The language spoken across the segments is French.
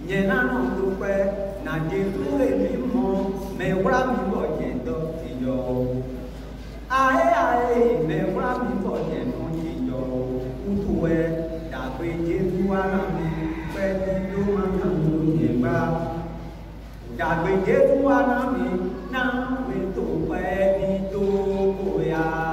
Yena no dupe na de fure mi mo me wra mi bo je do ti yo. Ae me wra mi bo je no ti yo. Utuwe da pe Jesu ara mi pe di do ma kan do ye ba. Da pe Jesu ara mi na we to pe di do ko ya.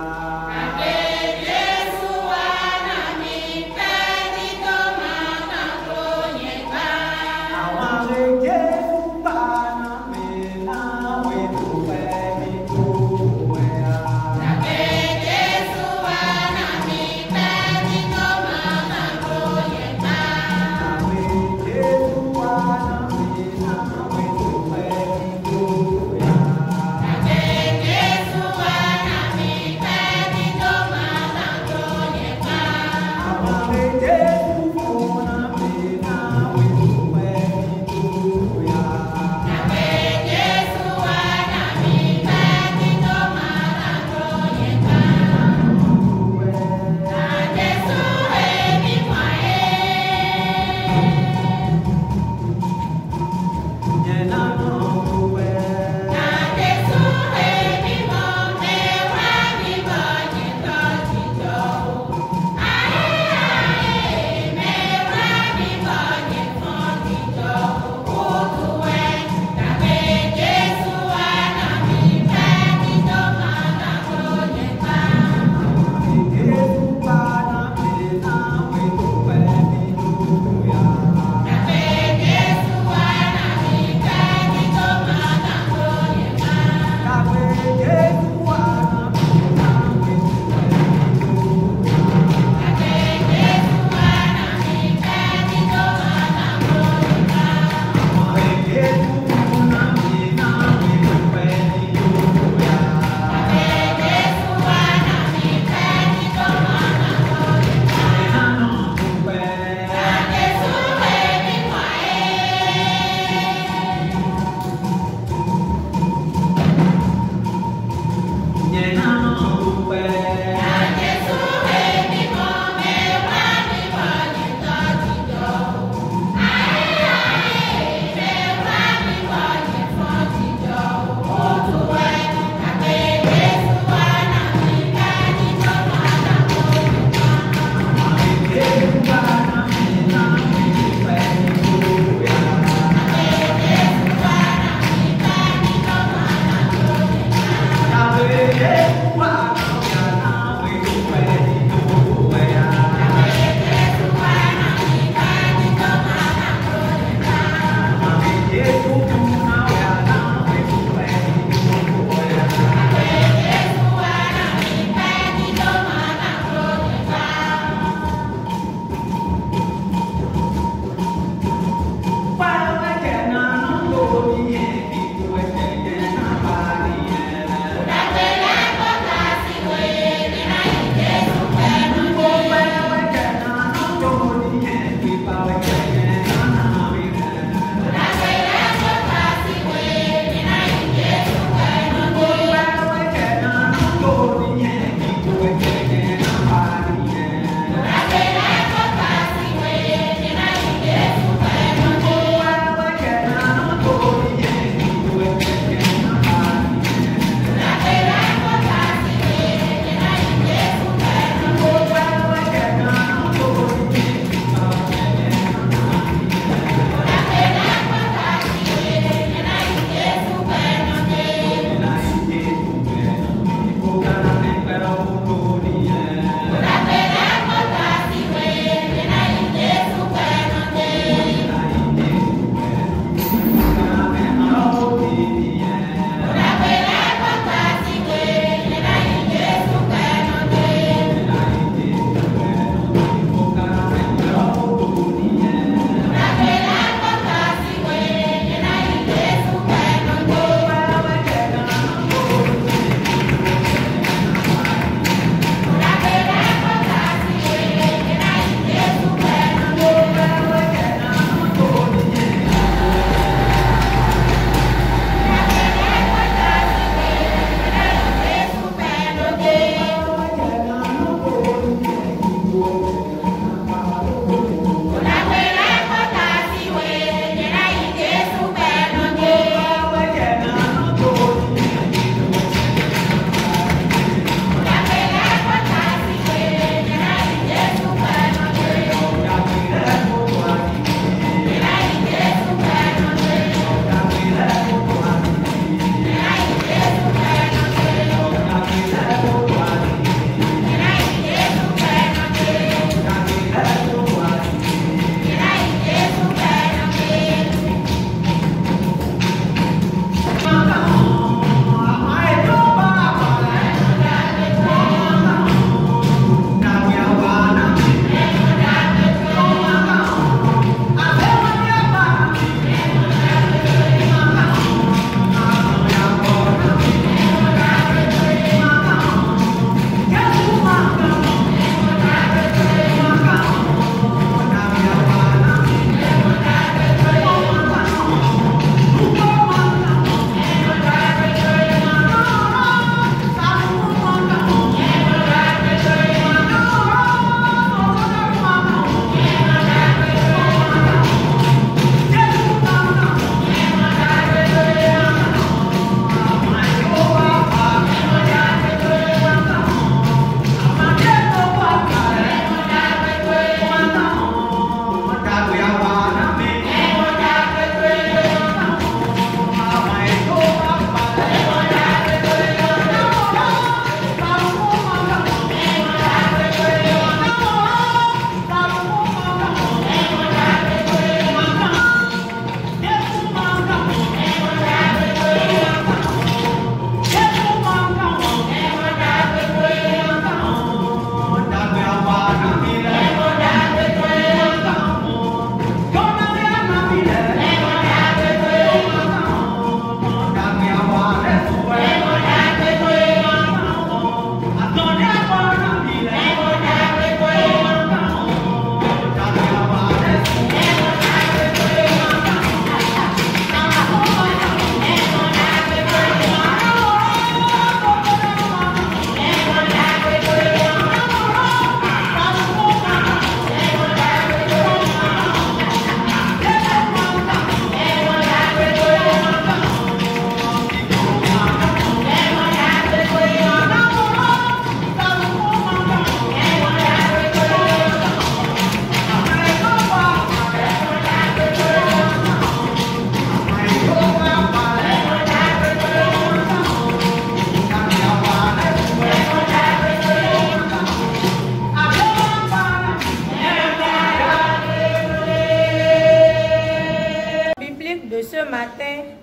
matin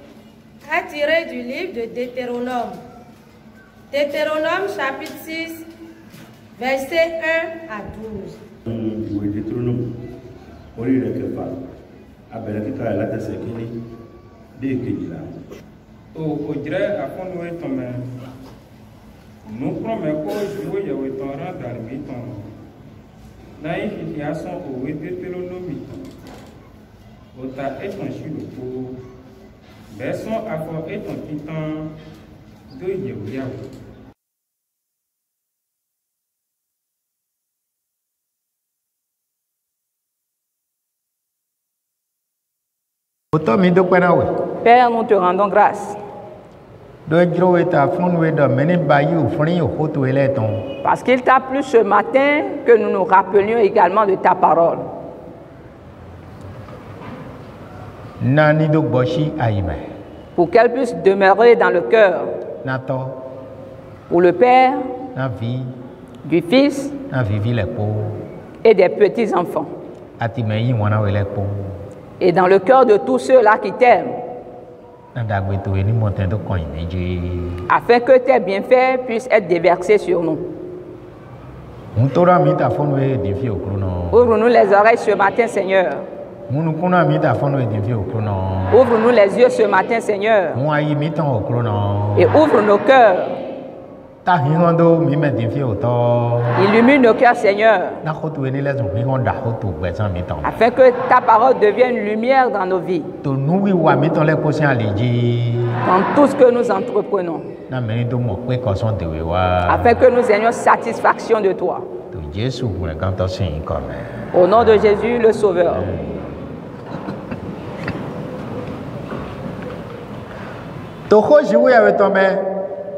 a tiré du livre de Deutéronome. Deutéronome chapitre 6, versets 1 à 12. Ìwé Deutéronome orí rẹ̀ kẹfà abẹ̀rẹ̀ kíkà rẹ̀ látẹsẹ̀ kínní dé ìkejìlá. O jẹ́ àfọ́nùwé tán mẹ́ nùkúrọ̀ mẹ́ kó ìwé yẹ̀wò tán rán dàrúgbé tán náà yìí fìdí asán òwe Deutéronome tán o ta ètò ìṣirò bẹ́ẹ̀ sán afọ ètò títàn tó ìyẹ̀wò yàwó. Père, nous te rendons grâce. Parce qu'il t'a plu ce matin que nous nous rappelions également de ta parole. Pour qu'elle puisse demeurer dans le cœur. Pour le Père, du Fils et des petits-enfants. Et dans le cœur de tous ceux-là qui t'aiment, afin que tes bienfaits puissent être déversés sur nous. Ouvre-nous les oreilles ce matin, Seigneur. Ouvre-nous les yeux ce matin, Seigneur. Et ouvre nos cœurs. Illumine nos cœurs, Seigneur, afin que ta parole devienne lumière dans nos vies, dans tout ce que nous entreprenons, afin que nous ayons satisfaction de toi. Au nom de Jésus, le Sauveur.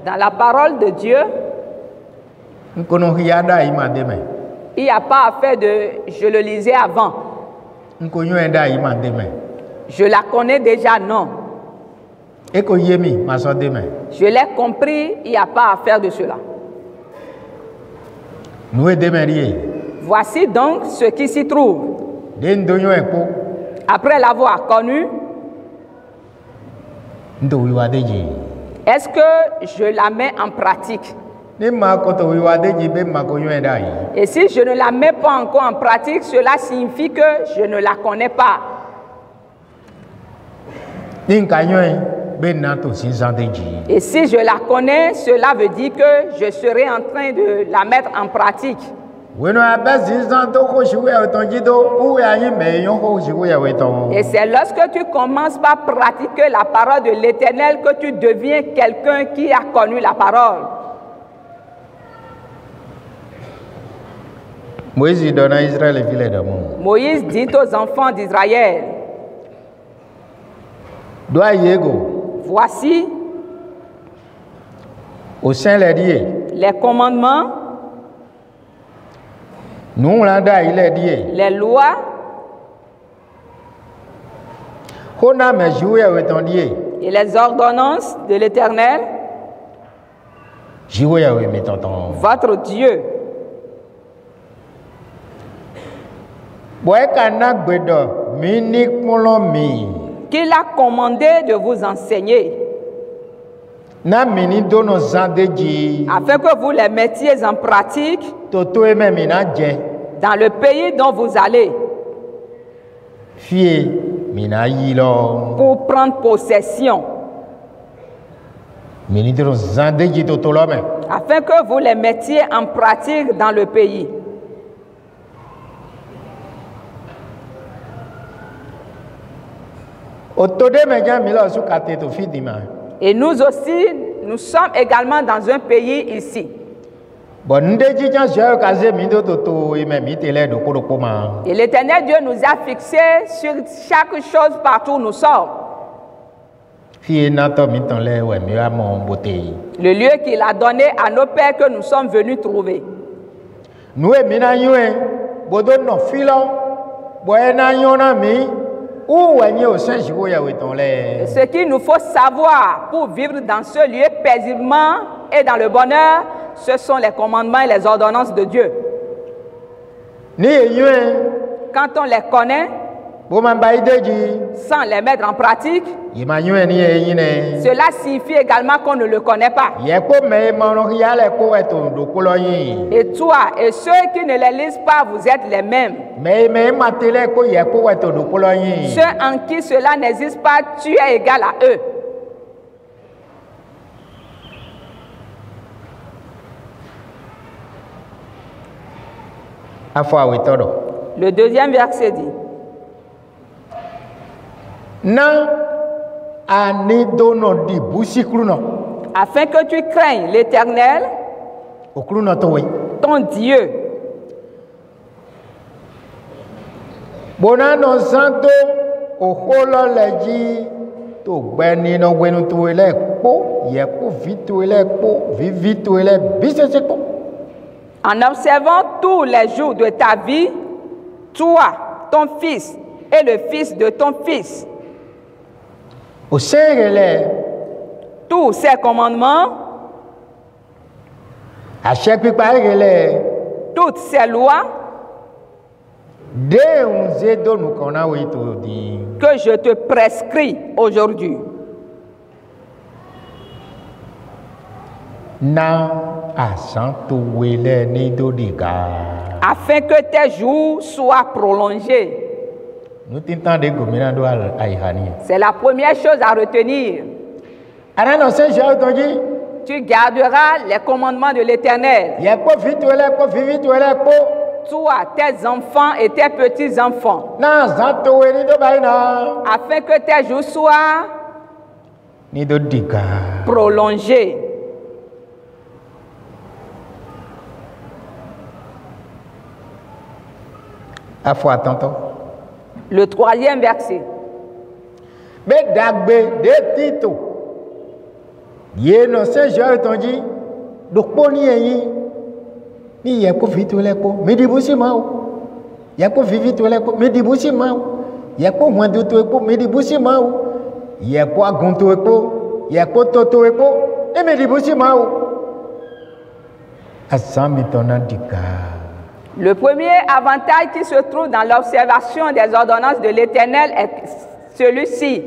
Dans la parole de Dieu, il n'y a pas à faire de je le lisais avant. Je la connais déjà, non. Je l'ai compris, il n'y a pas à faire de cela. Voici donc ce qui s'y trouve. Après l'avoir connu, est-ce que je la mets en pratique? Et si je ne la mets pas encore en pratique, cela signifie que je ne la connais pas. Et si je la connais, cela veut dire que je serai en train de la mettre en pratique. Et c'est lorsque tu commences par pratiquer la parole de l'Éternel que tu deviens quelqu'un qui a connu la parole. Moïse dit aux enfants d'Israël, voici les commandements, les lois, et les ordonnances de l'Éternel, votre Dieu. Qu'il a commandé de vous enseigner, afin que vous les mettiez en pratique dans le pays dont vous allez, pour prendre possession, afin que vous les mettiez en pratique dans le pays. Et nous aussi, nous sommes également dans un pays ici. Et l'Éternel Dieu nous a fixés sur chaque chose partout où nous sommes. Le lieu qu'il a donné à nos pères que nous sommes venus trouver. Ce qu'il nous faut savoir pour vivre dans ce lieu paisiblement et dans le bonheur, ce sont les commandements et les ordonnances de Dieu. Quand on les connaît, sans les mettre en pratique, cela signifie également qu'on ne le connaît pas. Et toi et ceux qui ne les lisent pas, vous êtes les mêmes. Ceux en qui cela n'existe pas, tu es égal à eux. Le deuxième verset dit: afin que tu craignes l'Éternel, ton Dieu. En observant tous les jours de ta vie, toi, ton fils et le fils de ton fils, tous ces commandements, toutes ces lois que je te prescris aujourd'hui, afin que tes jours soient prolongés. C'est la première chose à retenir. Tu garderas les commandements de l'Éternel. Toi, tes enfants et tes petits-enfants, afin que tes jours soient prolongés. Le troisième verset. Le premier avantage qui se trouve dans l'observation des ordonnances de l'Éternel est celui-ci.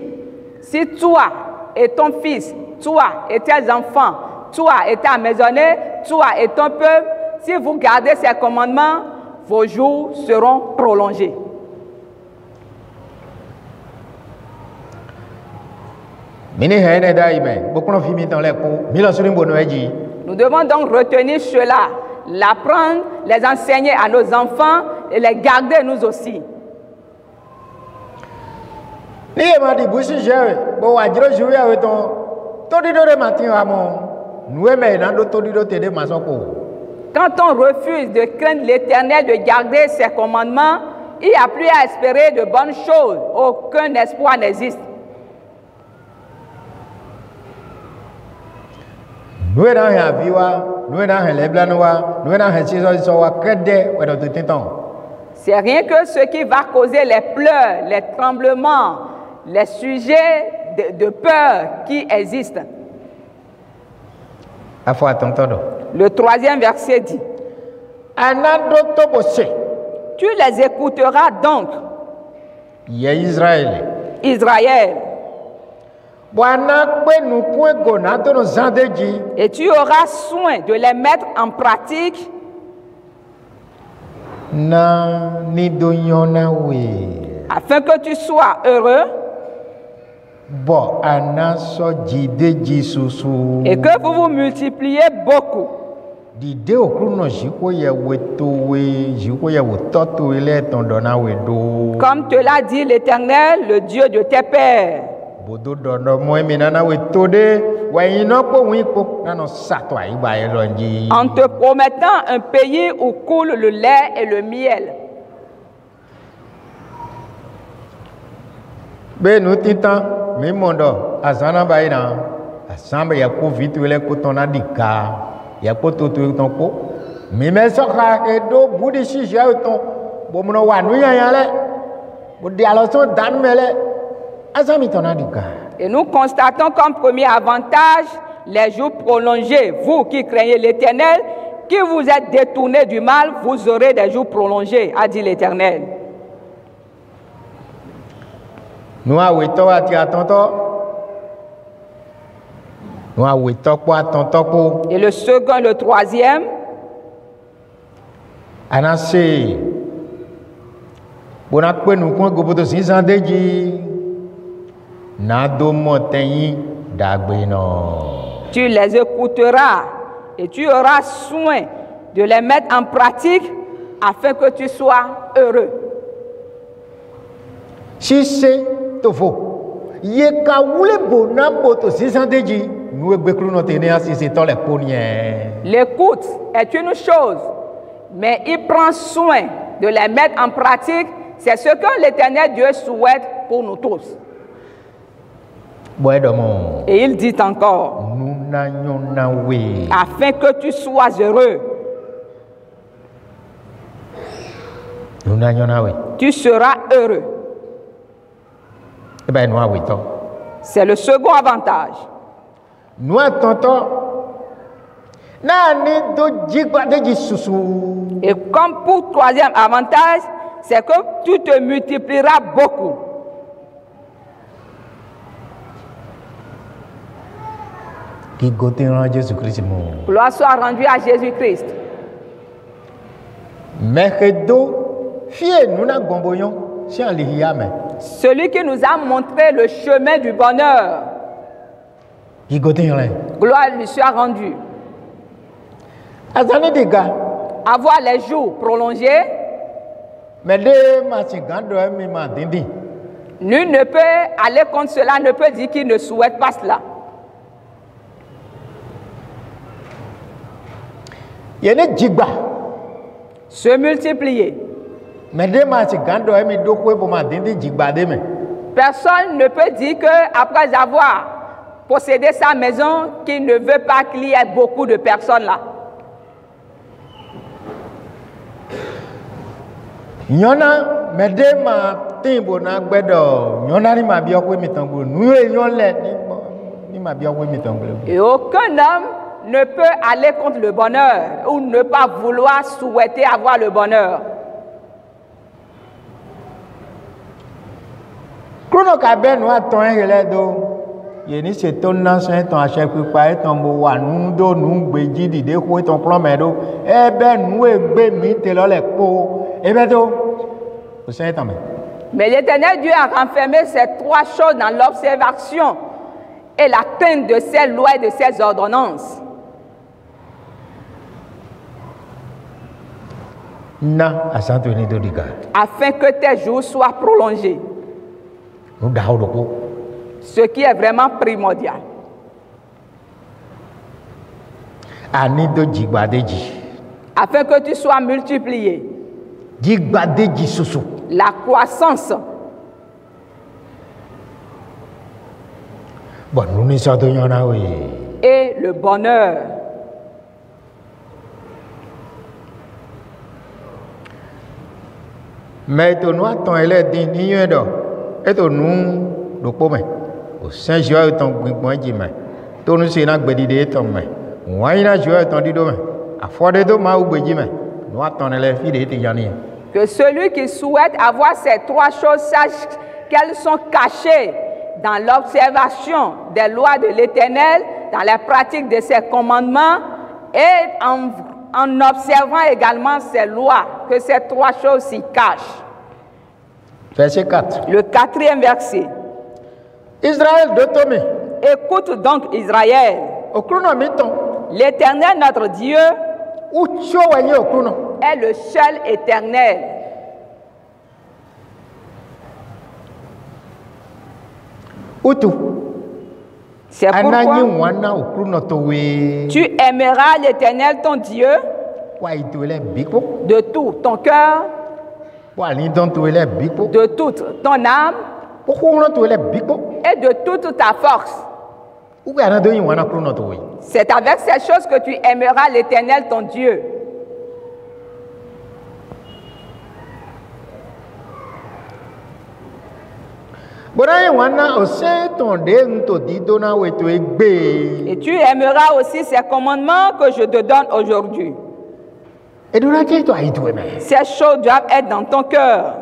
Si toi et ton fils, toi et tes enfants, toi et ta maisonnée, toi et ton peuple, si vous gardez ces commandements, vos jours seront prolongés. Nous devons donc retenir cela, l'apprendre, les enseigner à nos enfants et les garder nous aussi. Quand on refuse de craindre l'Éternel, de garder ses commandements, il n'y a plus à espérer de bonnes choses. Aucun espoir n'existe. C'est rien que ce qui va causer les pleurs, les tremblements, les sujets de peur qui existent. Le troisième verset dit: tu les écouteras donc, Israël, et tu auras soin de les mettre en pratique afin que tu sois heureux et que vous vous multipliez beaucoup. Comme te l'a dit l'Éternel, le Dieu de tes pères. En te promettant un pays où coule le lait et le miel. Et nous constatons comme premier avantage les jours prolongés. Vous qui craignez l'Éternel, qui vous êtes détournés du mal, vous aurez des jours prolongés, a dit l'Éternel. Nous avons à tonton. Nous avons tonton. Et le second, le troisième. Anase. Bon après nous quand goboto 600 deji. Nado montagne d'Agbeno. Tu les écouteras et tu auras soin de les mettre en pratique afin que tu sois heureux. Si c'est Tofo, Yeka Wule Bonaboto 600 deji. Nous écouterons notre néa si c'est dans les poniers. L'écoute est une chose, mais il prend soin de les mettre en pratique. C'est ce que l'Éternel Dieu souhaite pour nous tous. Et il dit encore, afin que tu sois heureux, tu seras heureux. C'est le second avantage. Et comme pour troisième avantage, c'est que tu te multiplieras beaucoup. Gloire soit rendue à Jésus-Christ. Celui qui nous a montré le chemin du bonheur. Gloire lui soit rendue. Avoir les jours prolongés. Nul ne peut aller contre cela, ne peut dire qu'il ne souhaite pas cela. Se multiplier. Personne ne peut dire qu'après avoir possédé sa maison, qu'il ne veut pas qu'il y ait beaucoup de personnes là. Et aucun homme ne peut aller contre le bonheur ou ne pas vouloir souhaiter avoir le bonheur. Mais l'Éternel Dieu a renfermé ces trois choses dans l'observation et l'atteinte de ses lois et de ses ordonnances. Afin que tes jours soient prolongés. Ce qui est vraiment primordial. Afin que tu sois multiplié. La croissance. Et le bonheur. Mais tu nous attends, elle est digne et tu nous le pommes. Au Saint-Joël, ton bon Dieu, tu nous sais n'a pas d'idée ton main. Moi, il a joué ton dido. À fois de deux mois ou bédime. Nous attendons les filles de Tiani. Que celui qui souhaite avoir ces trois choses sache qu'elles sont cachées dans l'observation des lois de l'Éternel, dans la pratique de ses commandements et en observant également ces lois, que ces trois choses s'y cachent. Verset 4. Le quatrième verset. Israël de Tomé. Écoute donc Israël. L'Éternel notre Dieu est le seul éternel. C'est pourquoi tu aimeras l'Éternel ton Dieu de tout ton cœur, de toute ton âme et de toute ta force. C'est avec ces choses que tu aimeras l'Éternel ton Dieu. Et tu aimeras aussi ces commandements que je te donne aujourd'hui. Ces choses doivent être dans ton cœur.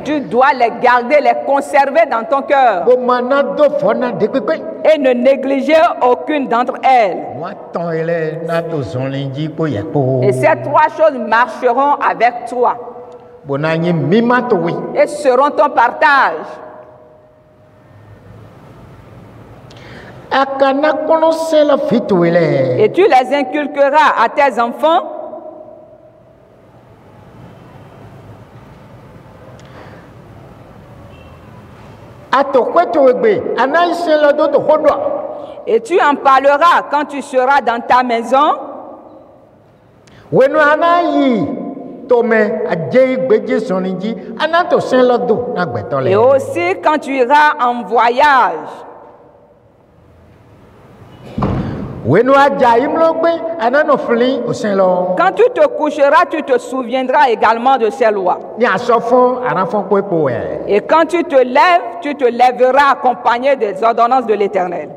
Tu dois les garder, les conserver dans ton cœur et ne négliger aucune d'entre elles. Et ces trois choses marcheront avec toi et seront ton partage. Et tu les inculqueras à tes enfants. Et tu en parleras quand tu seras dans ta maison. Et aussi quand tu iras en voyage. Quand tu te coucheras, tu te souviendras également de ces lois. Et quand tu te lèves, tu te lèveras accompagné des ordonnances de l'Éternel.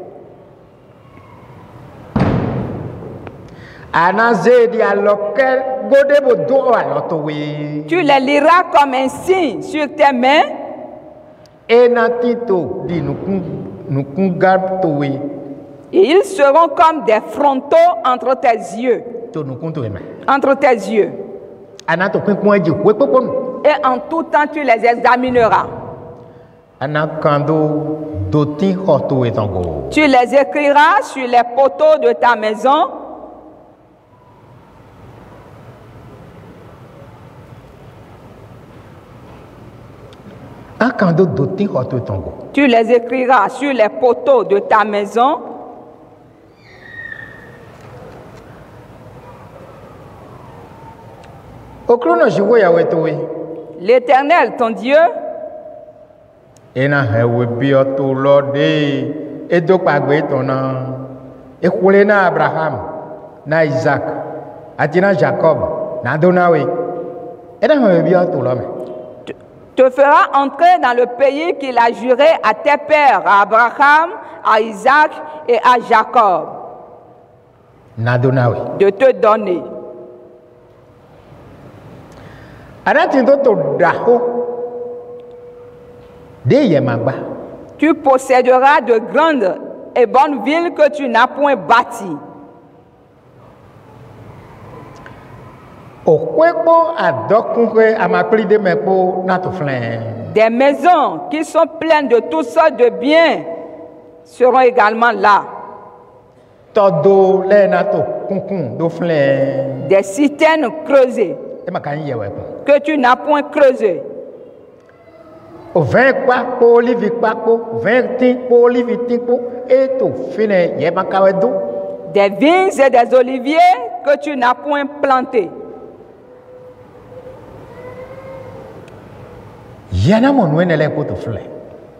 Tu les liras comme un signe sur tes mains. Et ils seront comme des frontaux entre tes yeux. Entre tes yeux. Et en tout temps, tu les examineras. Tu les écriras sur les poteaux de ta maison. Tu les écriras sur les poteaux de ta maison. L'Éternel, ton Dieu, Abraham, na Isaac, atina Jacob, na Donawe. te fera entrer dans le pays qu'il a juré à tes pères, à Abraham, à Isaac et à Jacob, de te donner. Tu posséderas de grandes et bonnes villes que tu n'as point bâties. Des maisons qui sont pleines de toutes sortes de biens seront également là. Des citernes creusées que tu n'as point creusées. Des vignes et des oliviers que tu n'as point plantés.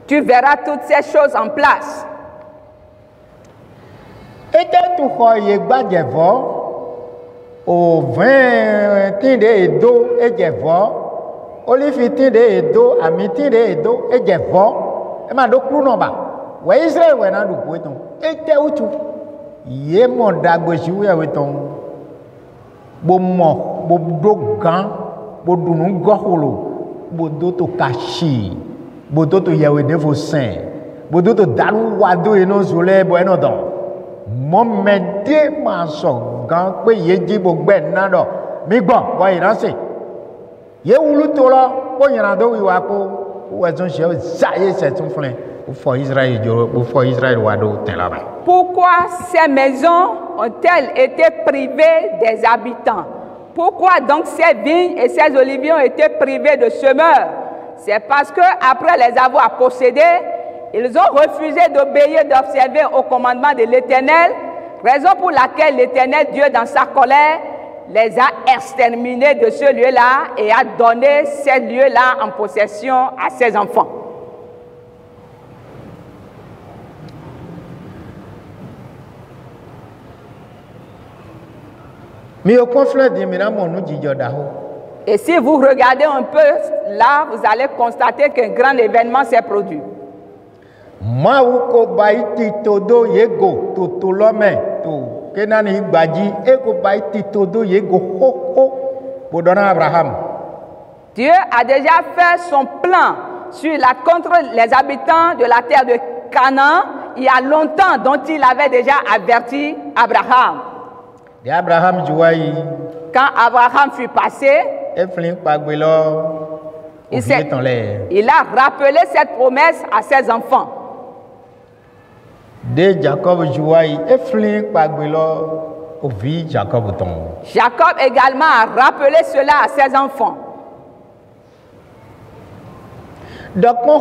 Tu verras toutes ces choses en place. Bodoto kashi, bodoto yawe devo saint, bodoto dalu wado eno zole bo eno don. Momede maso gan pe yeji bogbe nado, mi gbon bo iranse. Ye wulu to lo, po yanado wiwa ko, o ezon se o zaye se tun flen. Pour Israël wado ten la ba. Pourquoi ces maisons ont-elles été privées des habitants? Pourquoi donc ces vignes et ces oliviers ont été privés de semeurs? C'est parce que après les avoir possédés, ils ont refusé d'obéir, d'observer au commandement de l'Éternel, raison pour laquelle l'Éternel Dieu, dans sa colère, les a exterminés de ce lieu-là et a donné ces lieux-là en possession à ses enfants. Et si vous regardez un peu là, vous allez constater qu'un grand événement s'est produit. Dieu a déjà fait son plan contre les habitants de la terre de Canaan il y a longtemps, dont il avait déjà averti Abraham. Quand Abraham fut passé, il a rappelé cette promesse à ses enfants. Jacob également a rappelé cela à ses enfants. Donc, mon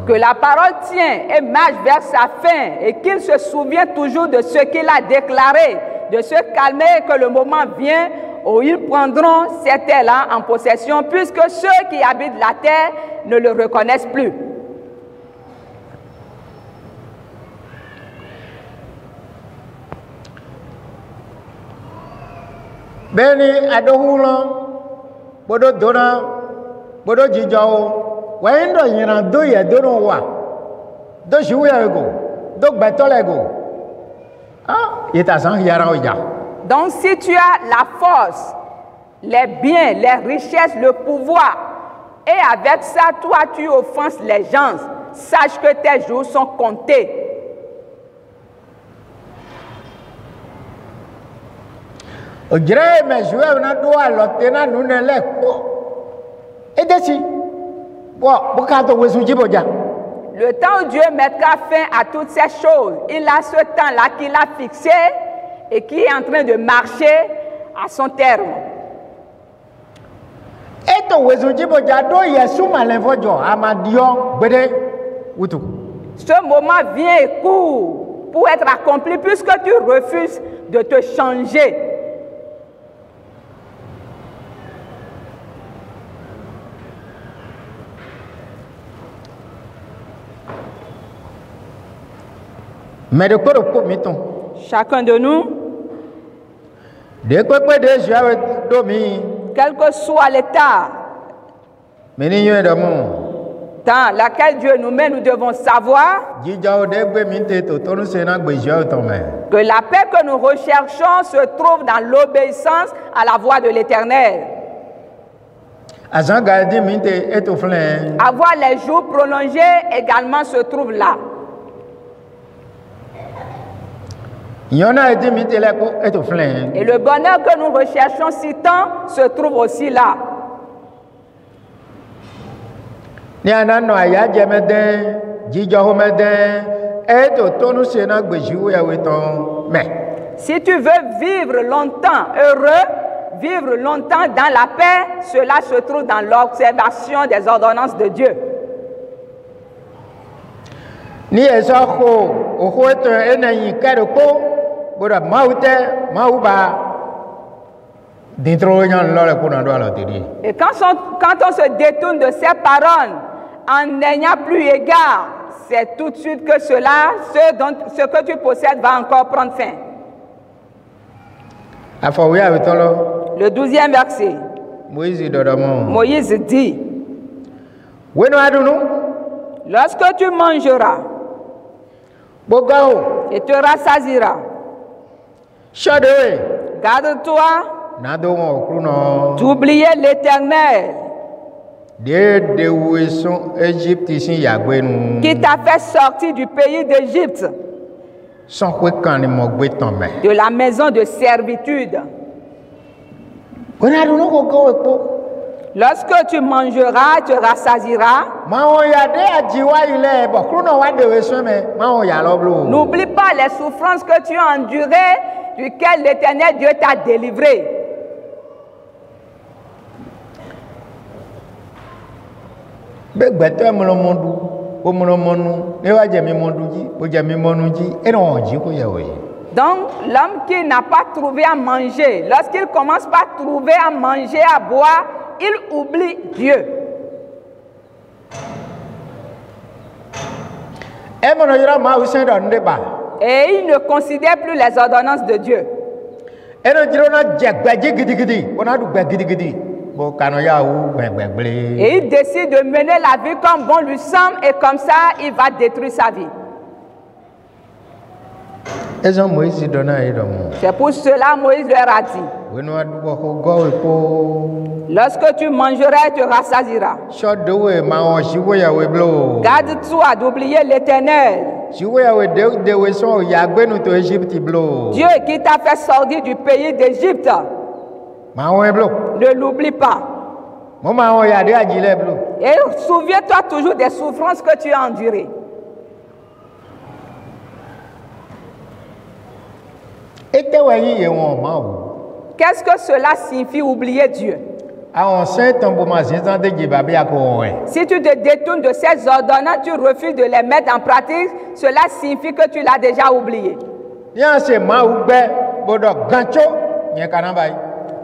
que la parole tient et marche vers sa fin et qu'il se souvient toujours de ce qu'il a déclaré, de se calmer que le moment vient où ils prendront cette terre-là en possession, puisque ceux qui habitent la terre ne le reconnaissent plus. Beni adohulo bodo dona bodo jijao wendo yina do ye dono wa do shuya go do betole go ita san yara oja. Donc si tu as la force, les biens, les richesses, le pouvoir, et avec ça toi tu offenses les gens, sache que tes jours sont comptés. Le temps où Dieu mettra fin à toutes ces choses, il a ce temps-là qu'il a fixé et qui est en train de marcher à son terme. Ce moment vient et court pour être accompli puisque tu refuses de te changer. Mais de quoi mettons? Chacun de nous, quel que soit l'état dans lequel Dieu nous met, nous devons savoir que la paix que nous recherchons se trouve dans l'obéissance à la voix de l'Éternel. Avoir les jours prolongés également se trouve là. Et le bonheur que nous recherchons si tant se trouve aussi là. Si tu veux vivre longtemps heureux, vivre longtemps dans la paix, cela se trouve dans l'observation des ordonnances de Dieu. Et quand on se détourne de ces paroles en n'ayant plus égard, c'est tout de suite que ce que tu possèdes va encore prendre fin. Le 12e verset. Moïse dit, lorsque tu mangeras et te rassasieras, garde-toi d'oublier l'Éternel qui t'a fait sortir du pays d'Égypte, de la maison de servitude. Lorsque tu mangeras, tu rassasieras. N'oublie pas les souffrances que tu as endurées, duquel l'Éternel Dieu t'a délivré. Donc, l'homme qui n'a pas trouvé à manger, lorsqu'il commence par trouver à manger, à boire, il oublie Dieu. Et il ne considère plus les ordonnances de Dieu. Et il décide de mener la vie comme bon lui semble et comme ça, il va détruire sa vie. C'est pour cela Moïse leur a dit, lorsque tu mangeras, tu rassasiras. Garde-toi d'oublier l'Éternel, Dieu qui t'a fait sortir du pays d'Égypte. Ne l'oublie pas. Et souviens-toi toujours des souffrances que tu as endurées. Qu'est-ce que cela signifie oublier Dieu? Si tu te détournes de ces ordonnances, tu refuses de les mettre en pratique, cela signifie que tu l'as déjà oublié.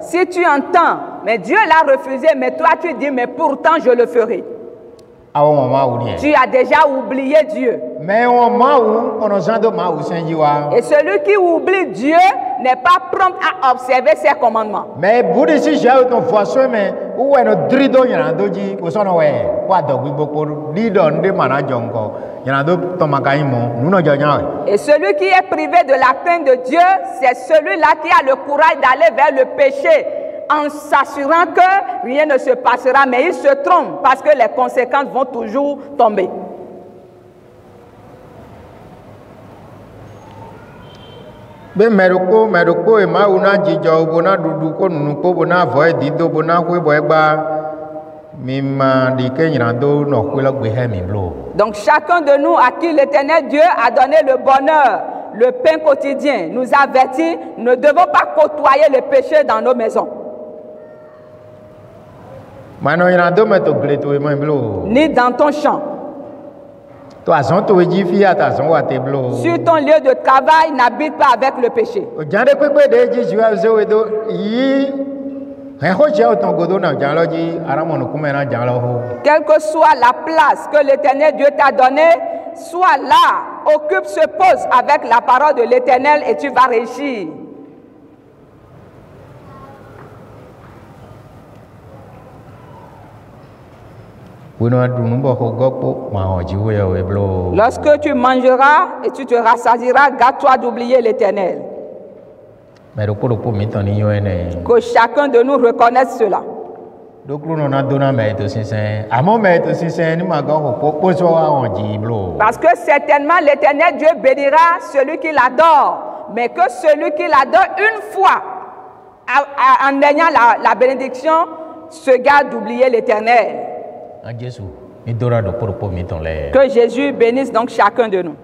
Si tu entends, mais Dieu l'a refusé, mais toi tu dis, mais pourtant je le ferai. Tu as déjà oublié Dieu. Et celui qui oublie Dieu n'est pas prompt à observer ses commandements. Et celui qui est privé de la crainte de Dieu, c'est celui-là qui a le courage d'aller vers le péché en s'assurant que rien ne se passera, mais il se trompe parce que les conséquences vont toujours tomber. Donc chacun de nous à qui l'Éternel Dieu a donné le bonheur, le pain quotidien, nous avertit, ne devons pas côtoyer le péché dans nos maisons. Ni dans ton champ. Sur ton lieu de travail, n'habite pas avec le péché. Quelle que soit la place que l'Éternel Dieu t'a donnée, sois là, occupe ce poste avec la parole de l'Éternel et tu vas réussir. Lorsque tu mangeras et tu te rassasieras, garde-toi d'oublier l'Éternel. Que chacun de nous reconnaisse cela. Parce que certainement l'Éternel Dieu bénira celui qui l'adore, mais que celui qui l'adore une fois, en ayant la bénédiction, se garde d'oublier l'Éternel. Que Jésus bénisse donc chacun de nous.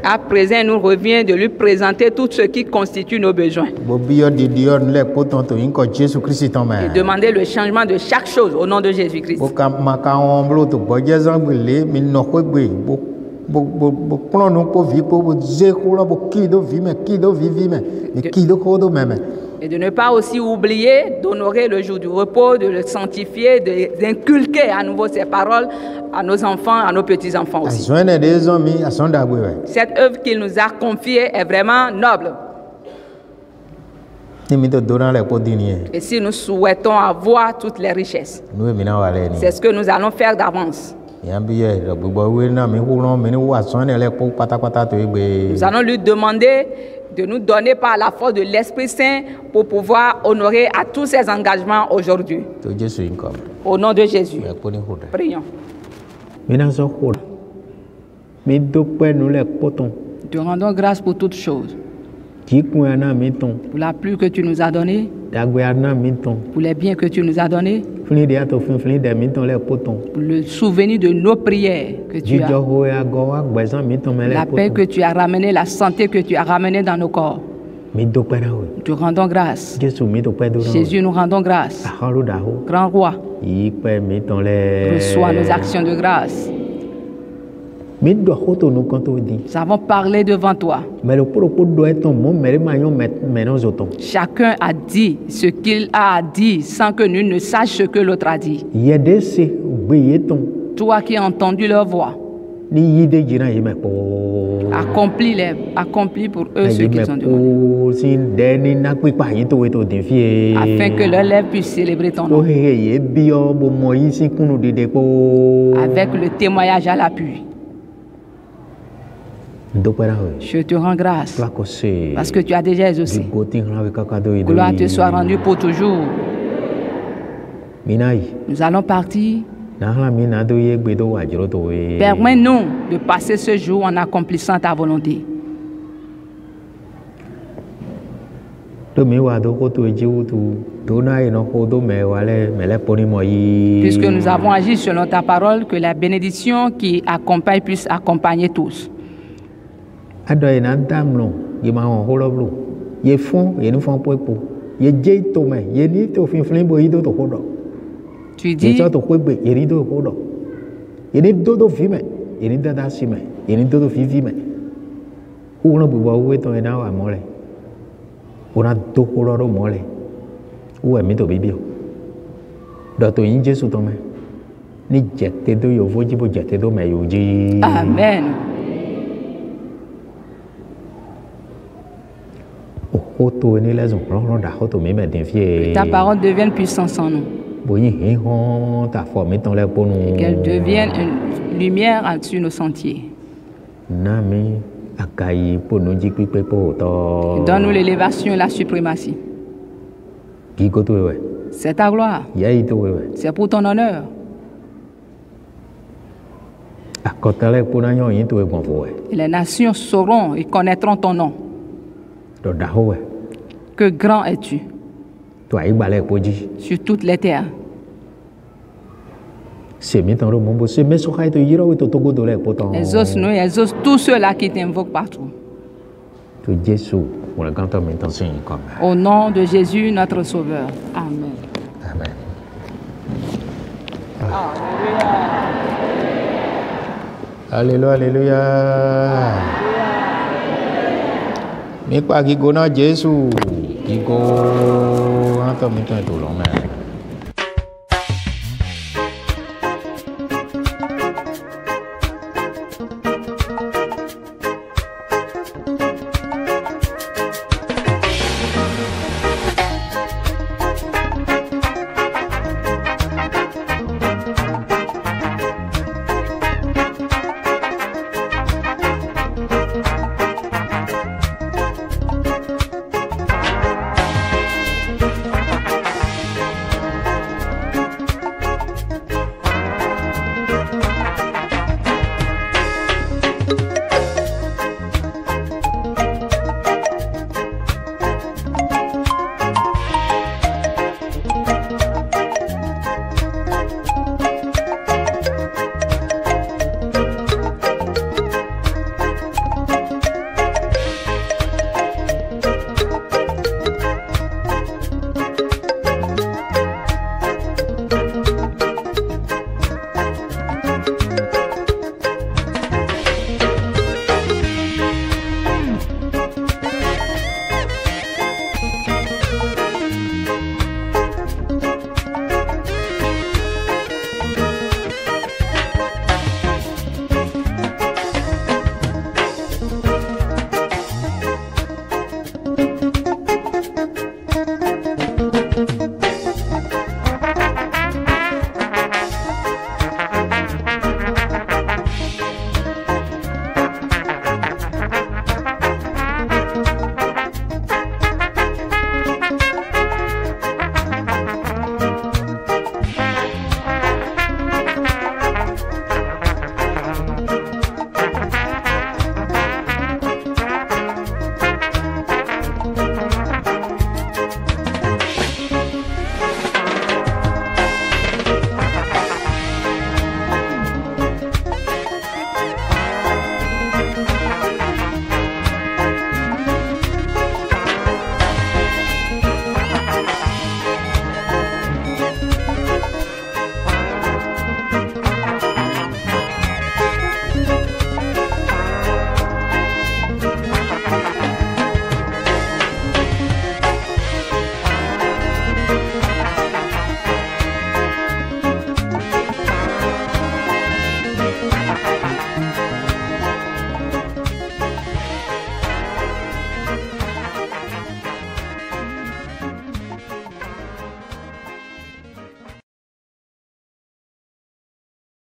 À présent, il nous revient de lui présenter tout ce qui constitue nos besoins. Et demander le changement de chaque chose au nom de Jésus-Christ. Et de ne pas aussi oublier d'honorer le jour du repos, de le sanctifier, d'inculquer à nouveau ces paroles à nos enfants, à nos petits-enfants aussi. Cette œuvre qu'il nous a confiée est vraiment noble. Et si nous souhaitons avoir toutes les richesses, c'est ce que nous allons faire d'avance. Nous allons lui demander de nous donner par la force de l'Esprit Saint pour pouvoir honorer à tous ses engagements aujourd'hui. Au nom de Jésus, prions. Te rendons grâce pour toutes choses. Pour la pluie que tu nous as donnée, pour les biens que tu nous as donnés, pour le souvenir de nos prières que tu as, la paix que tu as ramenée, la santé que tu as ramenée dans nos corps. Nous te rendons grâce. Jésus, nous rendons grâce. Grand roi, reçois nos actions de grâce. Nous avons parlé devant toi. Chacun a dit ce qu'il a dit sans que nul ne sache ce que l'autre a dit. Toi qui as entendu leur voix, accomplis pour eux ce qu'ils ont demandé, afin que leurs lèvres puissent célébrer ton nom avec le témoignage à l'appui. Je te rends grâce parce que tu as déjà exaucé. Gloire te soit rendue pour toujours. Nous allons partir. Permets-nous de passer ce jour en accomplissant ta volonté. Puisque nous avons agi selon ta parole, que la bénédiction qui accompagne puisse accompagner tous. Tu dis, Amen. Que ta parole devienne puissance en nous. Et qu'elle devienne une lumière sur nos sentiers. Donne-nous l'élévation et la suprématie. C'est ta gloire. C'est pour ton honneur. Et les nations sauront et connaîtront ton nom. Que grand es-tu sur toutes les terres. Exauce-nous et exauce tous ceux-là qui t'invoquent partout. Au nom de Jésus, notre Sauveur. Amen. Amen. Alléluia. Alléluia. Mais pas qui connaît Jésus, qui connaît tout le monde.